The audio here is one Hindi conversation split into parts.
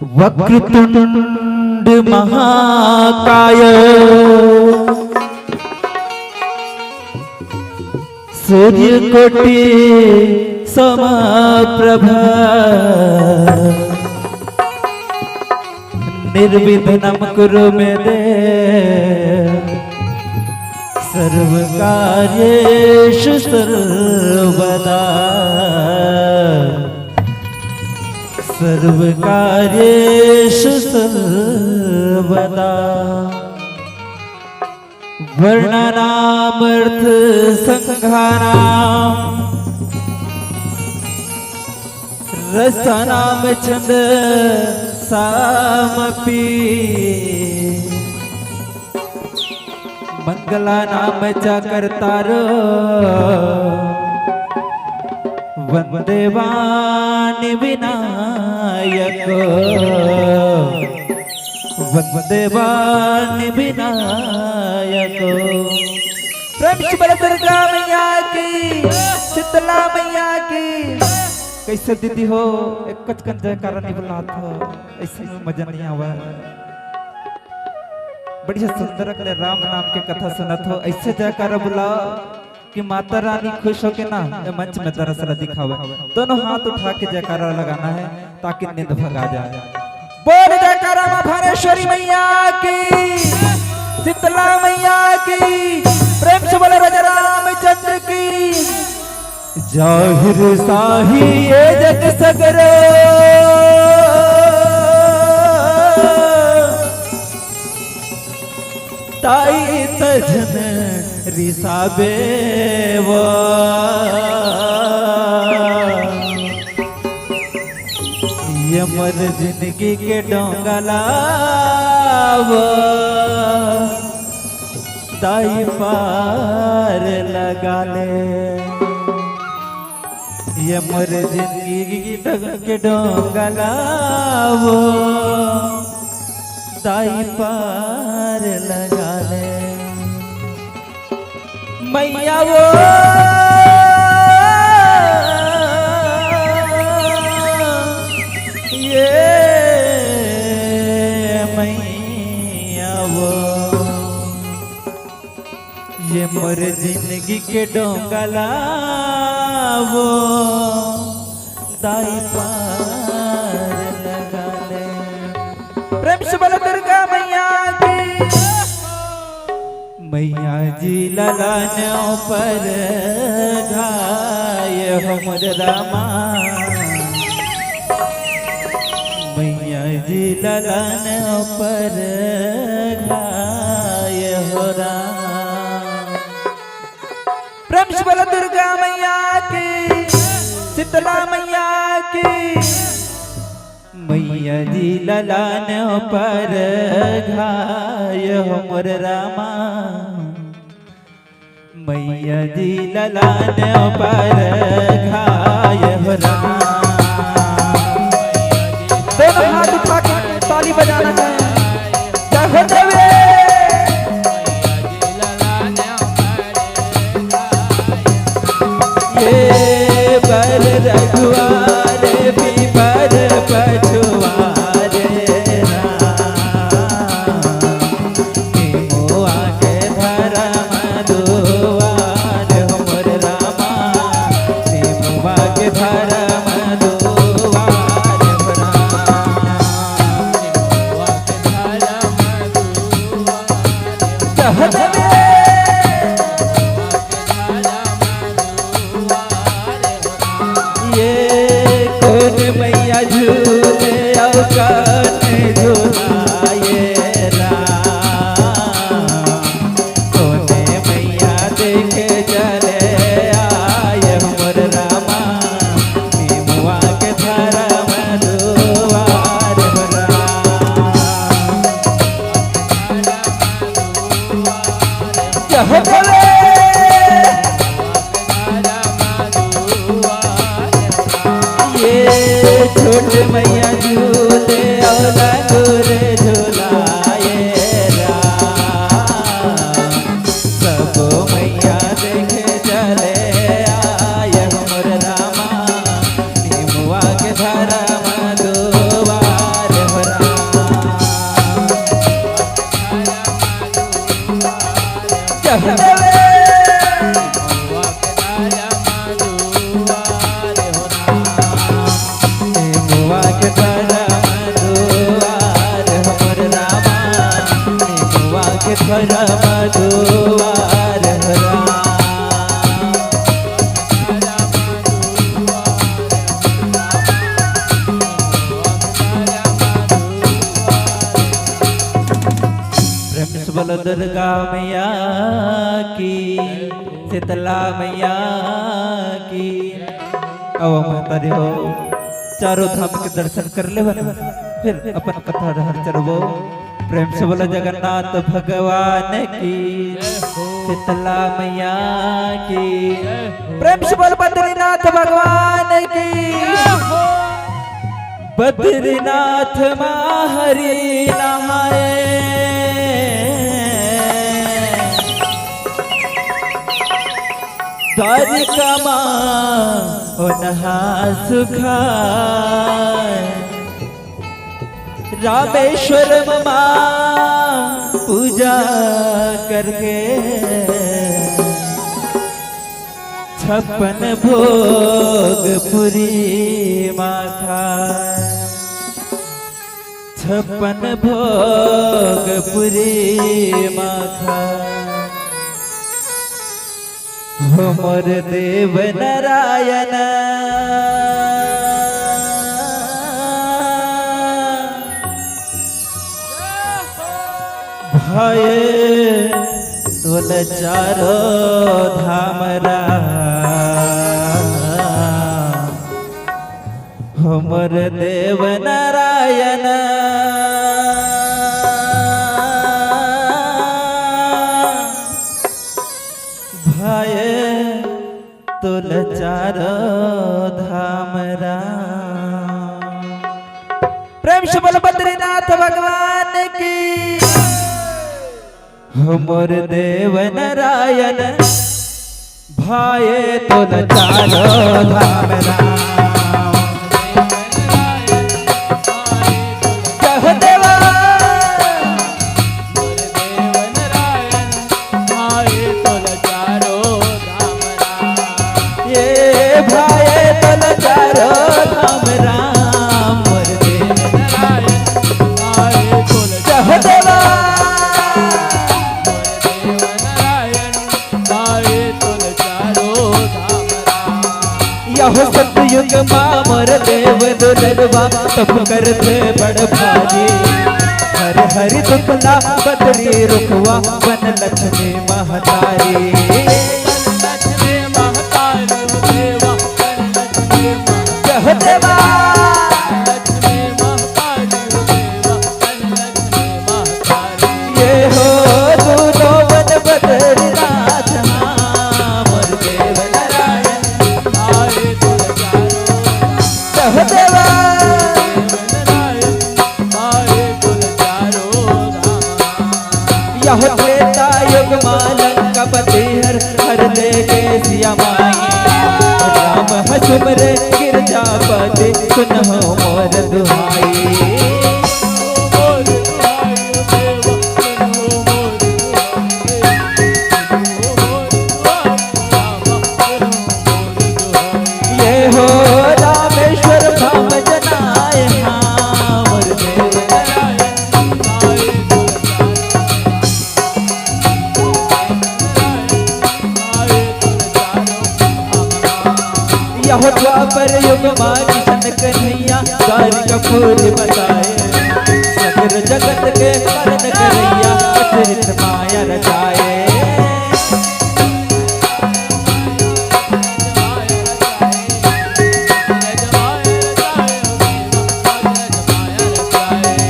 वक्रतुंड महाकाय सूर्यकोटि समप्रभ निर्विघ्नं कुरु मे देव सर्वकार्येषु सर्वदा सर्वकार्येषु सर्वदा वर्णनामर्थ संघानां रसानां छंद सामपि मंगलानां च कर्तारो वंदे वाणि विनायको वंदे वाणि विनायको। प्रेम से बोलो दुर्गा मैया की, शीतला मैया की। कैसे दीदी हो एक कचकन जयकारा नहीं बोला था, ऐसे में मजा नहीं आवा। बढ़िया सुंदर अगले राम नाम के कथा सुनत हो, ऐसे जयकारा बुला कि माता रानी खुश हो के ना मंच में दरअसल दिखावे। दोनों हाथ उठा के जयकारा लगाना है ताकि नींद भगा जाए। बोल जयकारा मां भानेश्वरी मैया की, शीतला मैया की। प्रेम से बोले राजा रामचंद्र की। जाहिर साही ये जग सगरो ताई तजन रिसाबे वो ये मर जिंदगी के डोंगला वो ताई पार लगा ले। ये मर जिंदगी के डोंगला वो ताई पार लगा ले। मैया वो ये मैया वो ये मोर जिंदगी के डोंगला वो दाई पार लगा ले। प्रेम से बोलो दुर्गा मैया की। मैया जी ललानों पर घाय हो मोर रामा। मैया जी ललानों पर घाय हो रामा। प्रेम से बोलो दुर्गा मैया की, शीतला मैया की। मैया जी ललानों पर घाय हो मोर रामा। मैया जी ललानों पर घाय हो रामा। दोनों हाथ उठा के ताली बजाना है। जय हो देवी। ये बर रघुआरे भी पर पछुआरे मुआ के धर्म दुआर हो मोर रामा। मुआ के धर्म दुआर हो रामा। ये कौन मैया झूले और कौन झूलाए राम। कौन मैया देखे चले आए मोर रामा। मुआ के धर्म दुआर हो राम। छोट मैया झूले और लंगूर झूलाए राम। सब मैया देखे चले आए मोर रामा। निमुआ के धर्म दुआर हो दुर्गा मैया की, शीतला मैया की। अब महतारी हो चारों धाम के दर्शन कर ले फिर अपन कथा हर चरबो। प्रेम से बोला जगन्नाथ भगवान की, शीतला मैया की। प्रेम से बोल बद्रीनाथ भगवान की। बद्रीनाथ माहरी नहाए, द्वारिका माँ नहा सुखाए, रामेश्वरम माँ पूजा करके 56 भोग पुरी माँ खाए, 56 भोग पुरी माँ खाए। हो मोर देव नारायण भाई तोल चारो धामरा। हो मोर देव नारायण भाई तुल चारो धामरा। प्रेम से बोल बद्रीनाथ भगवान की। हो मोर देव नारायण भाई तुल चारो धामरा। जय देवा यहो सतयुग मामर देव दुलरवा तप करते बड़ भागी। हर हरि दुखला बदरी रुकवा बन लक्ष्मी महतारी। जय देवा ये हो दूनो बन बद्रीनाथ मोर देव नारायण। जय देवा यह त्रेता युग मालंका पति हर हर ले के सिया माई। राम हसुमरे गिरजापति सुनहो मोर दुहाई। ये हो रामेश्वर धाम जनाए मोर देव नारायण। यह द्वापर युग माँ किशन कन्हैया द्वारिका फूल बताए। सगर जगत के कारण करैया अतिरिक्त माया रचाए।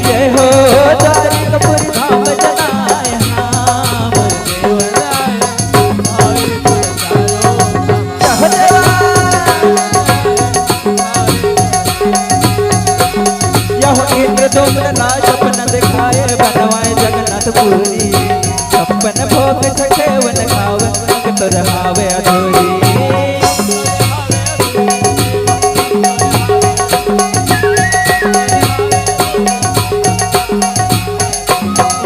ये हो द्वारिकापुर धाम जनाए मोर देव नारायण। जय देवा इंद्रदोमना सपन दिखाए बनवाए जगन्नाथ पुरी। 56 भोग छठेवन खावे तो रहावे अधूरी।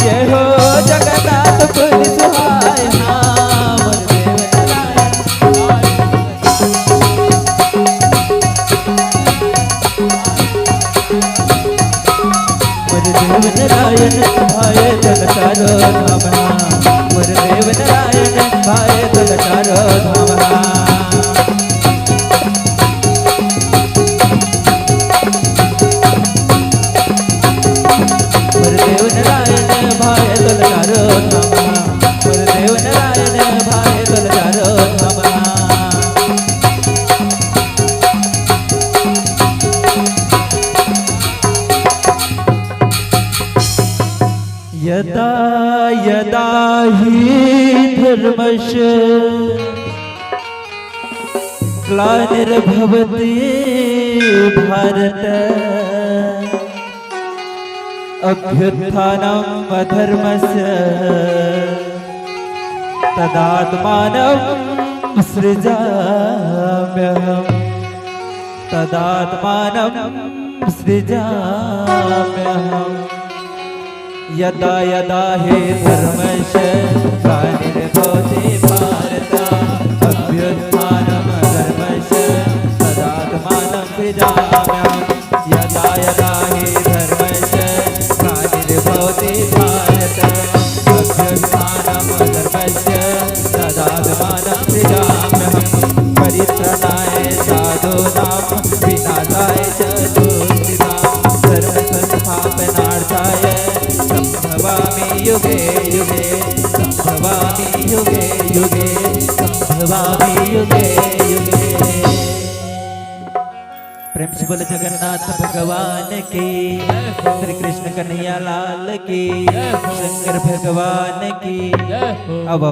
ये हो जगन्नाथ पुरी सुहाए मोर देव नारायण। मोर देव नारायण भाई तुल चारो धामरा। मोर देव नारायण भाई तुल चारो धामरा। मोर देव नारायण भाई तुल चारो धामरा। यदा यदा हि धर्मस्य ग्लानिर्भवति भारत अभ्युत्थानम् अधर्मस्य तदात्मानं सृजाम्यहम् तदात्मानं सृजाम्यहम् यदा यदा हि धर्मस्य ग्लानिर्भवति भारत अभ्युत्थानम् अधर्मस्य तदात्मानं सृजाम्यहम् यदा यदा हि धर्मस्य ग्लानिर्भवति भारत अभ्युत्थानम् अधर्मस्य तदात्मानं सृजाम्यहम् परित्राणाय साधूनां विनाशाय च दुष्कृतां धर्मसंस्थापनार्थाय संभवामि युगे युगे संभवामि युगे युगे संभवामि युगे युगे। प्रेम से बोले जगन्नाथ भगवान की, श्री कृष्ण कन्हैया लाल की, शंकर भगवान की। अब